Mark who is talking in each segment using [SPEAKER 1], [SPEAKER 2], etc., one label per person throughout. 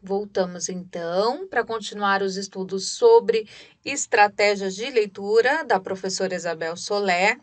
[SPEAKER 1] Voltamos então para continuar os estudos sobre estratégias de leitura da professora Isabel Soler.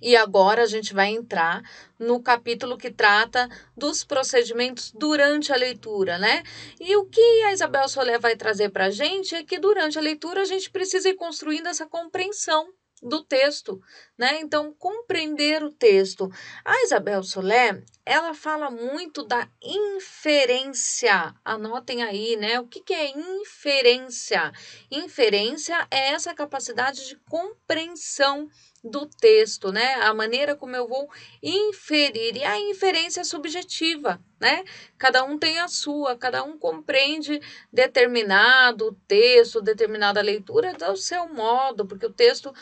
[SPEAKER 1] E agora a gente vai entrar no capítulo que trata dos procedimentos durante a leitura, né? E o que a Isabel Soler vai trazer para a gente é que durante a leitura a gente precisa ir construindo essa compreensão do texto, né? Então, compreender o texto. A Isabel Soler, ela fala muito da inferência. Anotem aí, né? O que é inferência? Inferência é essa capacidade de compreensão do texto, né? A maneira como eu vou inferir. E a inferência é subjetiva, né? Cada um tem a sua, cada um compreende determinado texto, determinada leitura do seu modo, porque o texto,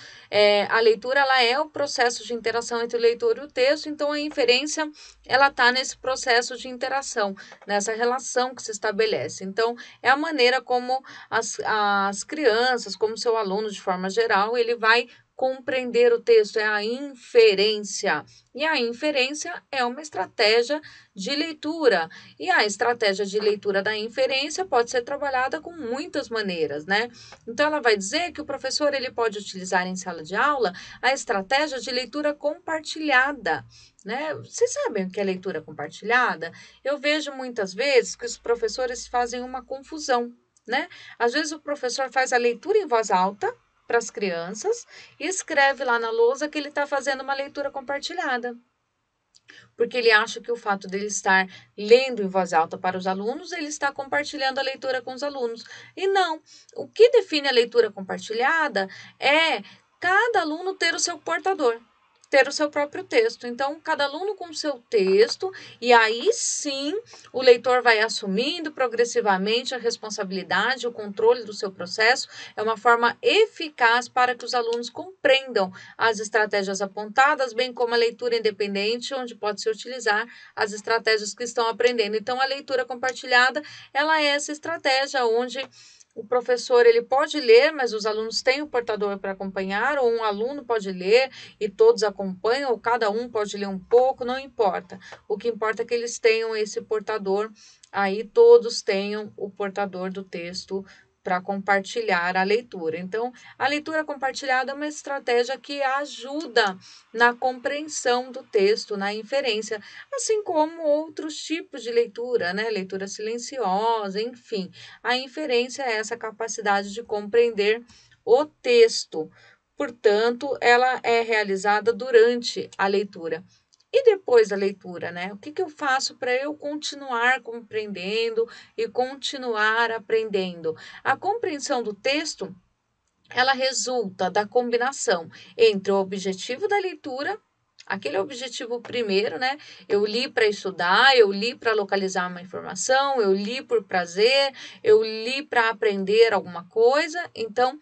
[SPEAKER 1] a leitura, ela é o processo de interação entre o leitor e o texto, então a inferência, ela está nesse processo de interação, nessa relação que se estabelece. Então, é a maneira como as crianças, como seu aluno de forma geral, ele vai compreender o texto, é a inferência. E a inferência é uma estratégia de leitura. E a estratégia de leitura da inferência pode ser trabalhada com muitas maneiras, né? Então, ela vai dizer que o professor ele pode utilizar em sala de aula a estratégia de leitura compartilhada. Né? Vocês sabem o que é leitura compartilhada? Eu vejo muitas vezes que os professores fazem uma confusão, né? Às vezes o professor faz a leitura em voz alta para as crianças e escreve lá na lousa que ele está fazendo uma leitura compartilhada. Porque ele acha que o fato dele estar lendo em voz alta para os alunos, ele está compartilhando a leitura com os alunos. E não, o que define a leitura compartilhada é cada aluno ter o seu portador, ter o seu próprio texto. Então, cada aluno com o seu texto, e aí sim o leitor vai assumindo progressivamente a responsabilidade, o controle do seu processo. É uma forma eficaz para que os alunos compreendam as estratégias apontadas, bem como a leitura independente, onde pode-se utilizar as estratégias que estão aprendendo. Então, a leitura compartilhada, ela é essa estratégia onde o professor ele pode ler, mas os alunos têm o portador para acompanhar, ou um aluno pode ler e todos acompanham, ou cada um pode ler um pouco, não importa. O que importa é que eles tenham esse portador, aí todos tenham o portador do texto para compartilhar a leitura. Então, a leitura compartilhada é uma estratégia que ajuda na compreensão do texto, na inferência, assim como outros tipos de leitura, né? Leitura silenciosa, enfim. A inferência é essa capacidade de compreender o texto. Portanto, ela é realizada durante a leitura. E depois da leitura, né? O que eu faço para eu continuar compreendendo e continuar aprendendo? A compreensão do texto, ela resulta da combinação entre o objetivo da leitura, aquele objetivo primeiro, né? Eu li para estudar, eu li para localizar uma informação, eu li por prazer, eu li para aprender alguma coisa. Então,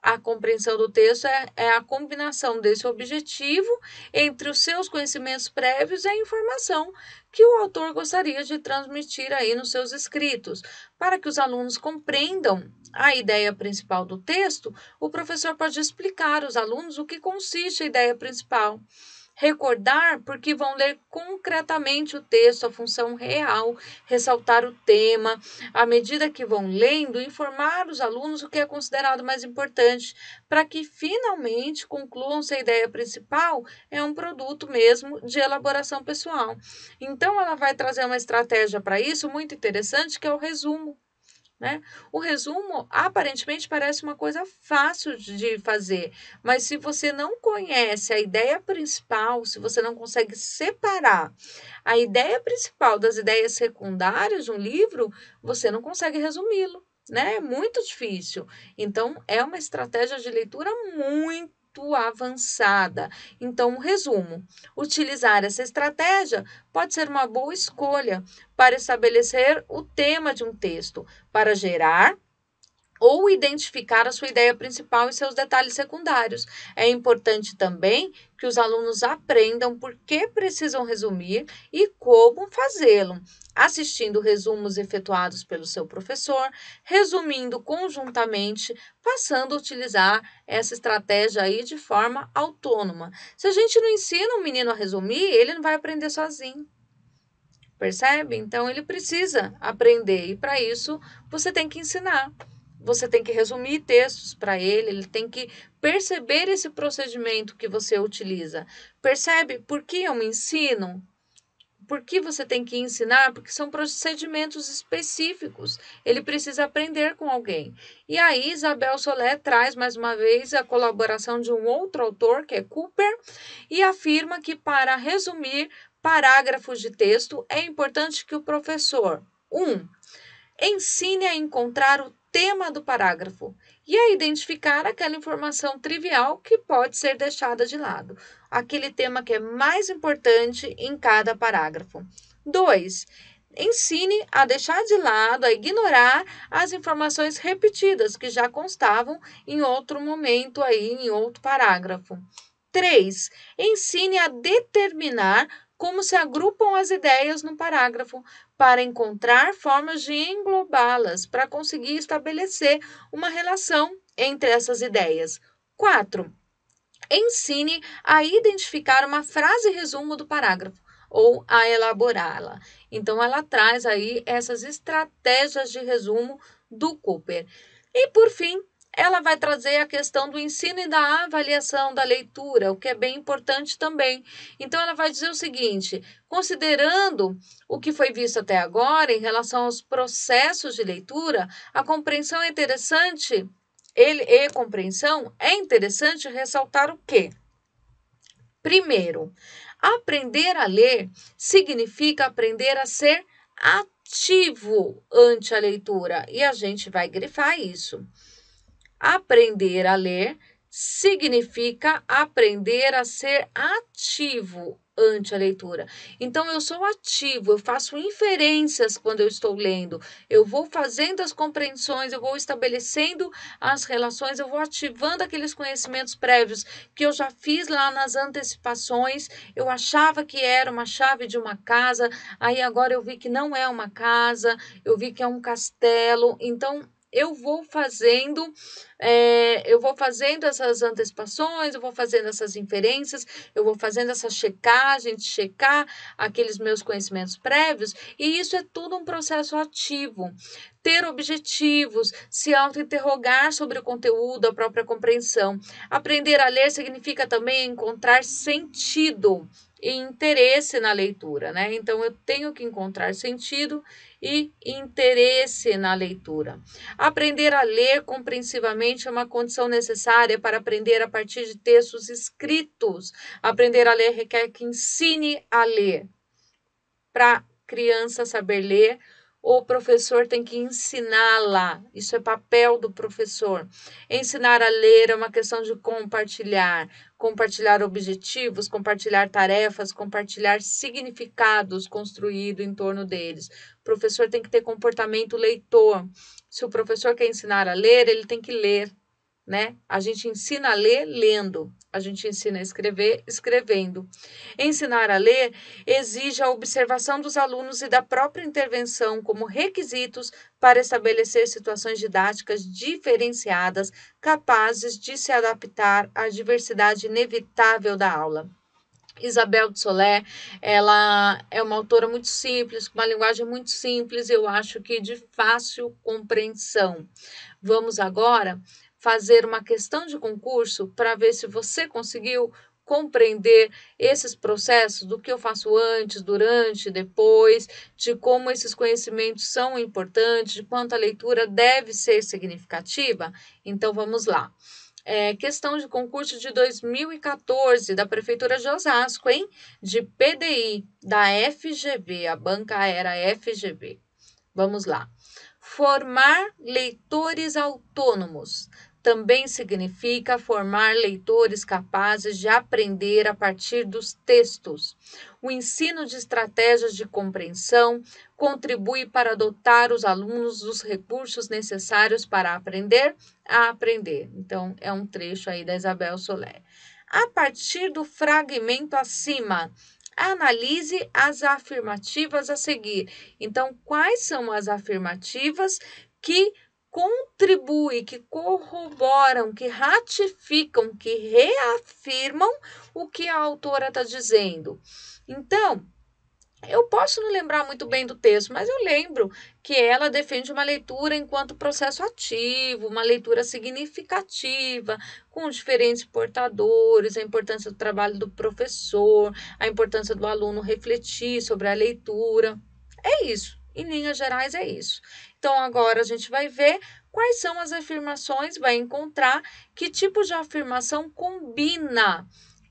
[SPEAKER 1] a compreensão do texto é a combinação desse objetivo entre os seus conhecimentos prévios e a informação que o autor gostaria de transmitir aí nos seus escritos. Para que os alunos compreendam a ideia principal do texto, o professor pode explicar aos alunos o que consiste a ideia principal. Recordar porque vão ler concretamente o texto, a função real, ressaltar o tema, à medida que vão lendo, informar os alunos o que é considerado mais importante, para que finalmente concluam se a ideia principal é um produto mesmo de elaboração pessoal. Então, ela vai trazer uma estratégia para isso muito interessante, que é o resumo. Né? O resumo aparentemente parece uma coisa fácil de fazer, mas se você não conhece a ideia principal, se você não consegue separar a ideia principal das ideias secundárias de um livro, você não consegue resumi-lo, né? É muito difícil. Então, é uma estratégia de leitura muito avançada. Então, resumo: utilizar essa estratégia pode ser uma boa escolha para estabelecer o tema de um texto, para gerar ou identificar a sua ideia principal e seus detalhes secundários. É importante também que os alunos aprendam por que precisam resumir e como fazê-lo, assistindo resumos efetuados pelo seu professor, resumindo conjuntamente, passando a utilizar essa estratégia aí de forma autônoma. Se a gente não ensina um menino a resumir, ele não vai aprender sozinho. percebe? Então, ele precisa aprender e, para isso, você tem que ensinar. Você tem que resumir textos para ele tem que perceber esse procedimento que você utiliza. Percebe por que eu me ensino? Por que você tem que ensinar? Porque são procedimentos específicos. Ele precisa aprender com alguém. E aí, Isabel Solé traz mais uma vez a colaboração de um outro autor, que é Cooper, e afirma que para resumir parágrafos de texto é importante que o professor, ensine a encontrar o tema do parágrafo e a identificar aquela informação trivial que pode ser deixada de lado, aquele tema que é mais importante em cada parágrafo. 2. Ensine a deixar de lado, a ignorar as informações repetidas que já constavam em outro momento aí, em outro parágrafo. 3. Ensine a determinar como se agrupam as ideias no parágrafo, para encontrar formas de englobá-las, para conseguir estabelecer uma relação entre essas ideias. 4. Ensine a identificar uma frase resumo do parágrafo ou a elaborá-la. Então, ela traz aí essas estratégias de resumo do Cooper. E, por fim, ela vai trazer a questão do ensino e da avaliação da leitura, o que é bem importante também. Então, ela vai dizer o seguinte: considerando o que foi visto até agora em relação aos processos de leitura, a compreensão é interessante, compreensão, é interessante ressaltar o quê? Primeiro, aprender a ler significa aprender a ser ativo ante a leitura, e a gente vai grifar isso. Aprender a ler significa aprender a ser ativo ante a leitura. Então, eu sou ativo, eu faço inferências quando eu estou lendo, eu vou fazendo as compreensões, eu vou estabelecendo as relações, eu vou ativando aqueles conhecimentos prévios que eu já fiz lá nas antecipações. Eu achava que era uma chave de uma casa, aí agora eu vi que não é uma casa, eu vi que é um castelo. Então, eu vou fazendo essas antecipações, eu vou fazendo essas inferências, eu vou fazendo essa checagem, de checar aqueles meus conhecimentos prévios, e isso é tudo um processo ativo. Ter objetivos, se auto-interrogar sobre o conteúdo, a própria compreensão. Aprender a ler significa também encontrar sentido e interesse na leitura, né? Então, eu tenho que encontrar sentido e interesse na leitura. Aprender a ler compreensivamente é uma condição necessária para aprender a partir de textos escritos. Aprender a ler requer que ensine a ler. Para criança saber ler, o professor tem que ensiná-la. Isso é papel do professor. Ensinar a ler é uma questão de compartilhar objetivos, compartilhar tarefas, compartilhar significados construídos em torno deles. O professor tem que ter comportamento leitor. Se o professor quer ensinar a ler, ele tem que ler, né? A gente ensina a ler lendo, a gente ensina a escrever escrevendo. Ensinar a ler exige a observação dos alunos e da própria intervenção como requisitos para estabelecer situações didáticas diferenciadas, capazes de se adaptar à diversidade inevitável da aula. Isabel de Solé, ela é uma autora muito simples, com uma linguagem muito simples, eu acho que de fácil compreensão. Vamos agora fazer uma questão de concurso para ver se você conseguiu compreender esses processos do que eu faço antes, durante, depois, de como esses conhecimentos são importantes, de quanto a leitura deve ser significativa. Então, vamos lá. Questão de concurso de 2014, da Prefeitura de Osasco, hein? De PDI, da FGV, a banca era FGV. Vamos lá. Formar leitores autônomos também significa formar leitores capazes de aprender a partir dos textos. O ensino de estratégias de compreensão contribui para dotar os alunos dos recursos necessários para aprender a aprender. Então, é um trecho aí da Isabel Solé. A partir do fragmento acima, analise as afirmativas a seguir. Então, quais são as afirmativas que contribuem, que corroboram, que ratificam, que reafirmam o que a autora está dizendo? Então, Eu posso não lembrar muito bem do texto, mas eu lembro que ela defende uma leitura enquanto processo ativo, uma leitura significativa, com diferentes portadores, a importância do trabalho do professor, a importância do aluno refletir sobre a leitura. É isso. Em linhas gerais, é isso. Então, agora a gente vai ver quais são as afirmações, vai encontrar que tipo de afirmação combina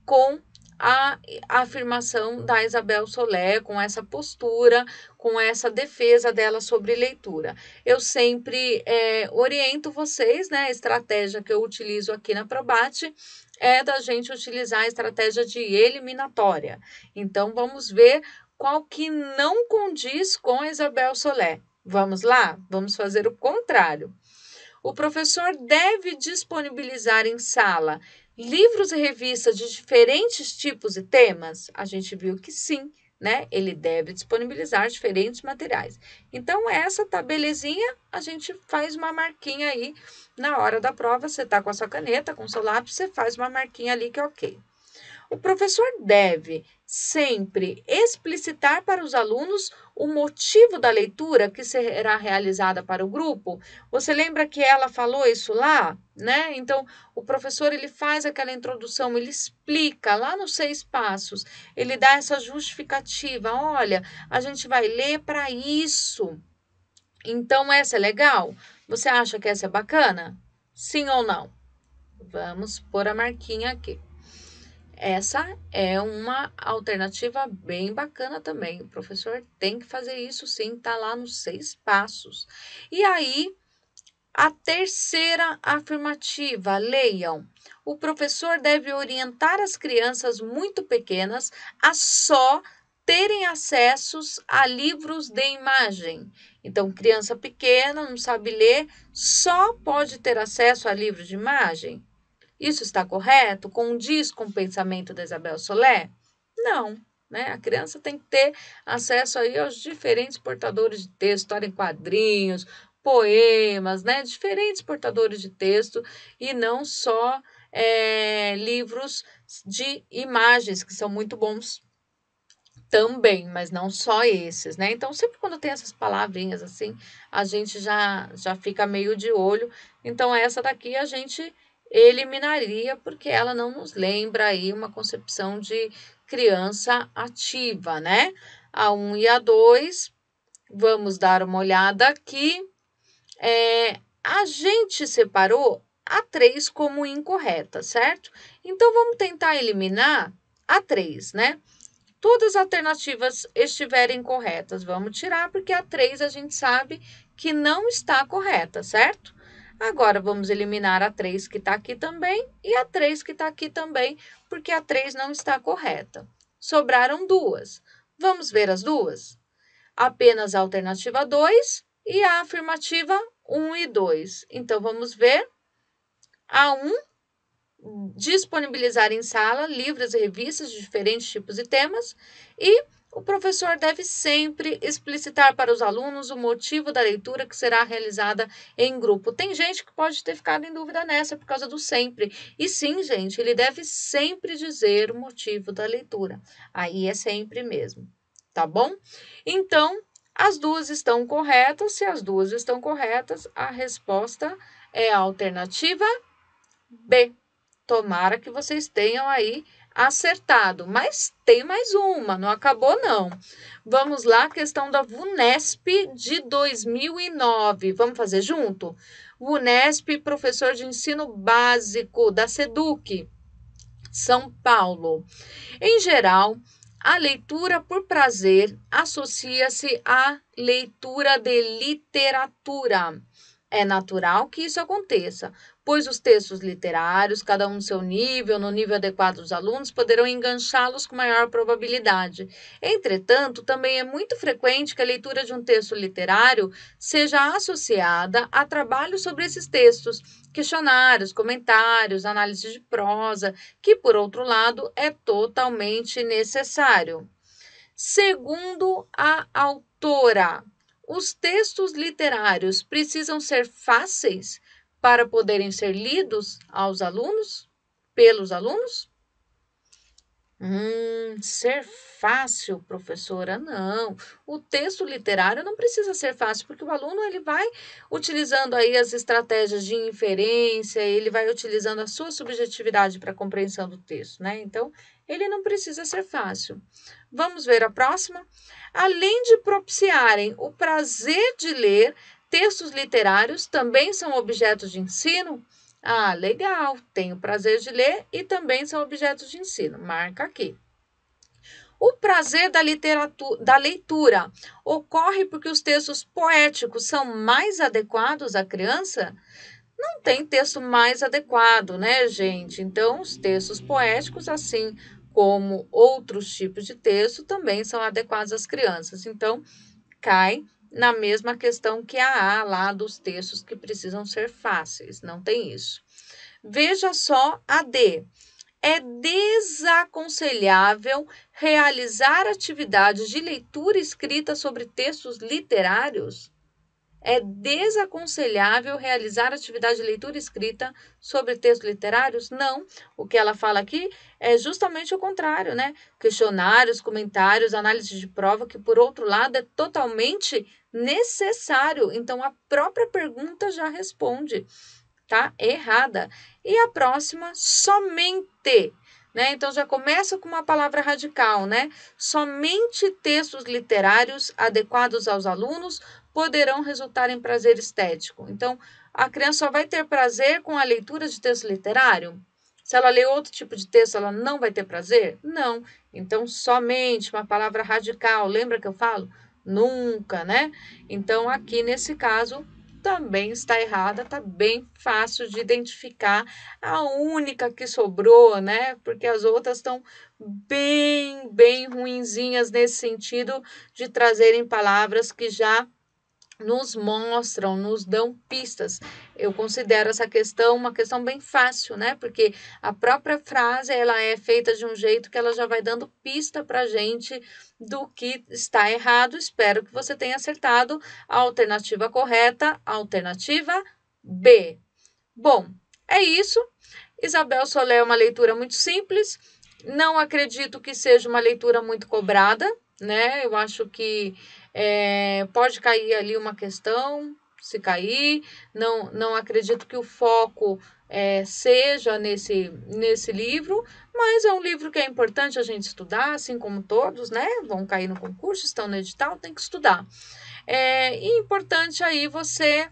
[SPEAKER 1] com a afirmação da Isabel Soler, com essa postura, com essa defesa dela sobre leitura. Eu sempre oriento vocês, né? A estratégia que eu utilizo aqui na Probate é da gente utilizar a estratégia de eliminatória. Então, vamos ver qual que não condiz com a Isabel Soler. Vamos lá? Vamos fazer o contrário. O professor deve disponibilizar em sala livros e revistas de diferentes tipos e temas? A gente viu que sim, né? Ele deve disponibilizar diferentes materiais. Então, essa tabelezinha, a gente faz uma marquinha aí na hora da prova. Você está com a sua caneta, com o seu lápis, você faz uma marquinha ali que é ok. O professor deve sempre explicitar para os alunos o motivo da leitura que será realizada para o grupo. Você lembra que ela falou isso lá, né? Então, o professor ele faz aquela introdução, ele explica lá nos 6 passos, ele dá essa justificativa. Olha, a gente vai ler para isso. Então, essa é legal? Você acha que essa é bacana? Sim ou não? Vamos pôr a marquinha aqui. Essa é uma alternativa bem bacana também. O professor tem que fazer isso sim, tá lá nos 6 passos. E aí, a terceira afirmativa, leiam. O professor deve orientar as crianças muito pequenas a só terem acessos a livros de imagem. Então, criança pequena, não sabe ler, só pode ter acesso a livros de imagem? Isso está correto? Condiz com o pensamento da Isabel Soler? Não, né? A criança tem que ter acesso aí aos diferentes portadores de texto, história em quadrinhos, poemas, né? Diferentes portadores de texto e não só livros de imagens, que são muito bons também, mas não só esses, né? Então, sempre quando tem essas palavrinhas assim, a gente já fica meio de olho. Então, essa daqui a gente eliminaria, porque ela não nos lembra aí uma concepção de criança ativa, né? A 1 e a 2, vamos dar uma olhada aqui. A gente separou a 3 como incorreta, certo? Então, vamos tentar eliminar a 3, né? Todas as alternativas estiverem corretas, vamos tirar, porque a 3 a gente sabe que não está correta, certo? Agora, vamos eliminar a 3 que está aqui também e a 3 que está aqui também, porque a 3 não está correta. Sobraram duas. Vamos ver as duas? Apenas a alternativa 2 e a afirmativa 1 e 2. Então, vamos ver. A 1, disponibilizar em sala livros e revistas de diferentes tipos e temas, e o professor deve sempre explicitar para os alunos o motivo da leitura que será realizada em grupo. Tem gente que pode ter ficado em dúvida nessa por causa do sempre. E sim, gente, ele deve sempre dizer o motivo da leitura. Aí é sempre mesmo, tá bom? Então, as duas estão corretas. Se as duas estão corretas, a resposta é a alternativa B. Tomara que vocês tenham aí acertado, mas tem mais uma, não acabou não. Vamos lá, questão da VUNESP de 2009. Vamos fazer junto? VUNESP, professor de ensino básico da SEDUC, São Paulo. Em geral, a leitura por prazer associa-se à leitura de literatura. É natural que isso aconteça, pois os textos literários, cada um no seu nível, no nível adequado dos alunos, poderão enganchá-los com maior probabilidade. Entretanto, também é muito frequente que a leitura de um texto literário seja associada a trabalhos sobre esses textos, questionários, comentários, análise de prosa, que, por outro lado, é totalmente necessário. Segundo a autora, os textos literários precisam ser fáceis para poderem ser lidos aos alunos, pelos alunos? Ser fácil, professora? Não. O texto literário não precisa ser fácil, porque o aluno ele vai utilizando aí as estratégias de inferência, ele vai utilizando a sua subjetividade para a compreensão do texto, né? Então, ele não precisa ser fácil. Vamos ver a próxima? Além de propiciarem o prazer de ler, textos literários também são objetos de ensino? Ah, legal, tenho prazer de ler e também são objetos de ensino. Marca aqui. O prazer da leitura ocorre porque os textos poéticos são mais adequados à criança? Não tem texto mais adequado, né, gente? Então, os textos poéticos, assim como outros tipos de texto, também são adequados às crianças. Então, cai na mesma questão que a lá dos textos que precisam ser fáceis. Não tem isso. Veja só a D. É desaconselhável realizar atividades de leitura escrita sobre textos literários? É desaconselhável realizar atividade de leitura escrita sobre textos literários? Não. O que ela fala aqui é justamente o contrário, né? Questionários, comentários, análise de prova, que por outro lado é totalmente necessário. Então a própria pergunta já responde, tá? Errada. E a próxima, somente. Né? Então já começa com uma palavra radical, né? Somente textos literários adequados aos alunos poderão resultar em prazer estético. Então, a criança só vai ter prazer com a leitura de texto literário? Se ela ler outro tipo de texto, ela não vai ter prazer? Não. Então, somente uma palavra radical. Lembra que eu falo? Nunca, né? Então, aqui nesse caso, também está errada, tá bem fácil de identificar. A única que sobrou, né? Porque as outras estão bem ruinzinhas nesse sentido de trazerem palavras que já nos mostram, nos dão pistas. Eu considero essa questão uma questão bem fácil, né? Porque a própria frase ela é feita de um jeito que ela já vai dando pista para a gente do que está errado. Espero que você tenha acertado a alternativa correta, a alternativa B. Bom, é isso. Isabel Solé é uma leitura muito simples. Não acredito que seja uma leitura muito cobrada, né? Eu acho que pode cair ali uma questão, se cair. Não acredito que o foco seja nesse livro, mas é um livro que é importante a gente estudar, assim como todos, né? Vão cair no concurso, estão no edital, tem que estudar. E importante aí você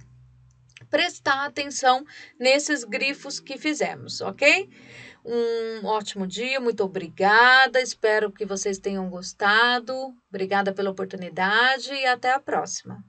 [SPEAKER 1] prestar atenção nesses grifos que fizemos, ok? Um ótimo dia, muito obrigada. Espero que vocês tenham gostado. Obrigada pela oportunidade e até a próxima.